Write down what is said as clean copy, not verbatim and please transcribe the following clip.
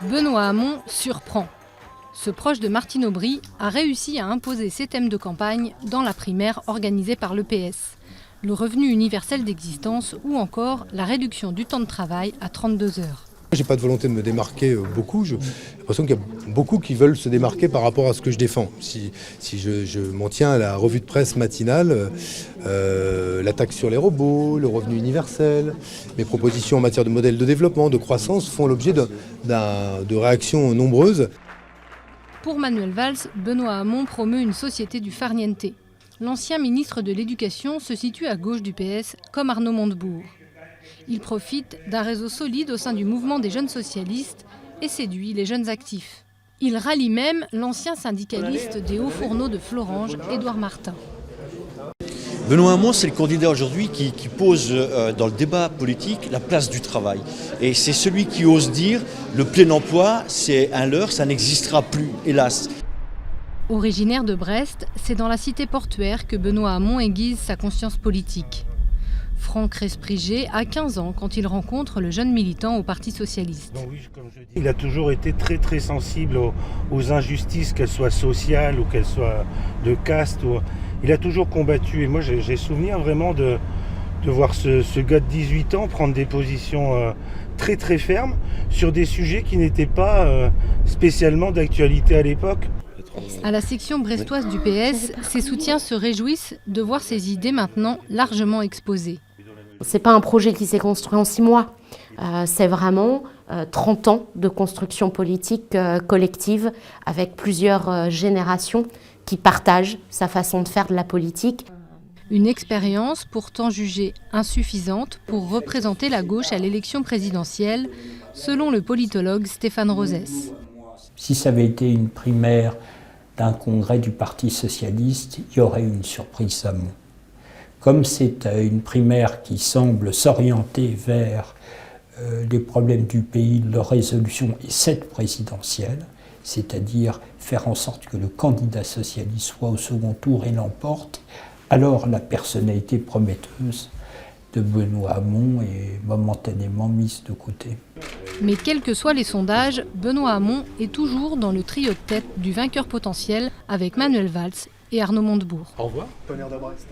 Benoît Hamon surprend. Ce proche de Martine Aubry a réussi à imposer ses thèmes de campagne dans la primaire organisée par le PS. Le revenu universel d'existence ou encore la réduction du temps de travail à 32 heures. J'ai pas de volonté de me démarquer beaucoup. J'ai l'impression qu'il y a beaucoup qui veulent se démarquer par rapport à ce que je défends. Si je m'en tiens à la revue de presse matinale, la taxe sur les robots, le revenu universel, mes propositions en matière de modèle de développement, de croissance font l'objet de réactions nombreuses. Pour Manuel Valls, Benoît Hamon promeut une société du farniente. L'ancien ministre de l'Éducation se situe à gauche du PS, comme Arnaud Montebourg. Il profite d'un réseau solide au sein du mouvement des jeunes socialistes et séduit les jeunes actifs. Il rallie même l'ancien syndicaliste des hauts fourneaux de Florange, Édouard Martin. Benoît Hamon, c'est le candidat aujourd'hui qui pose dans le débat politique la place du travail. Et c'est celui qui ose dire le plein emploi, c'est un leurre, ça n'existera plus, hélas. Originaire de Brest, c'est dans la cité portuaire que Benoît Hamon aiguise sa conscience politique. Franck Resprigé a 15 ans quand il rencontre le jeune militant au Parti socialiste. Il a toujours été très sensible aux injustices, qu'elles soient sociales ou qu'elles soient de caste. Il a toujours combattu. Et moi, j'ai souvenir vraiment de voir ce gars de 18 ans prendre des positions très fermes sur des sujets qui n'étaient pas spécialement d'actualité à l'époque. À la section brestoise du PS, ses soutiens se réjouissent de voir ses idées maintenant largement exposées. C'est pas un projet qui s'est construit en 6 mois. C'est vraiment 30 ans de construction politique collective avec plusieurs générations qui partagent sa façon de faire de la politique. Une expérience pourtant jugée insuffisante pour représenter la gauche à l'élection présidentielle, selon le politologue Stéphane Rosès. Si ça avait été une primaire d'un congrès du Parti socialiste, il y aurait eu une surprise amont. Comme c'est une primaire qui semble s'orienter vers les problèmes du pays, leur résolution et cette présidentielle, c'est-à-dire faire en sorte que le candidat socialiste soit au second tour et l'emporte, alors la personnalité prometteuse de Benoît Hamon est momentanément mise de côté. Mais quels que soient les sondages, Benoît Hamon est toujours dans le trio de tête du vainqueur potentiel avec Manuel Valls et Arnaud Montebourg. Au revoir, tonnerre de Brest.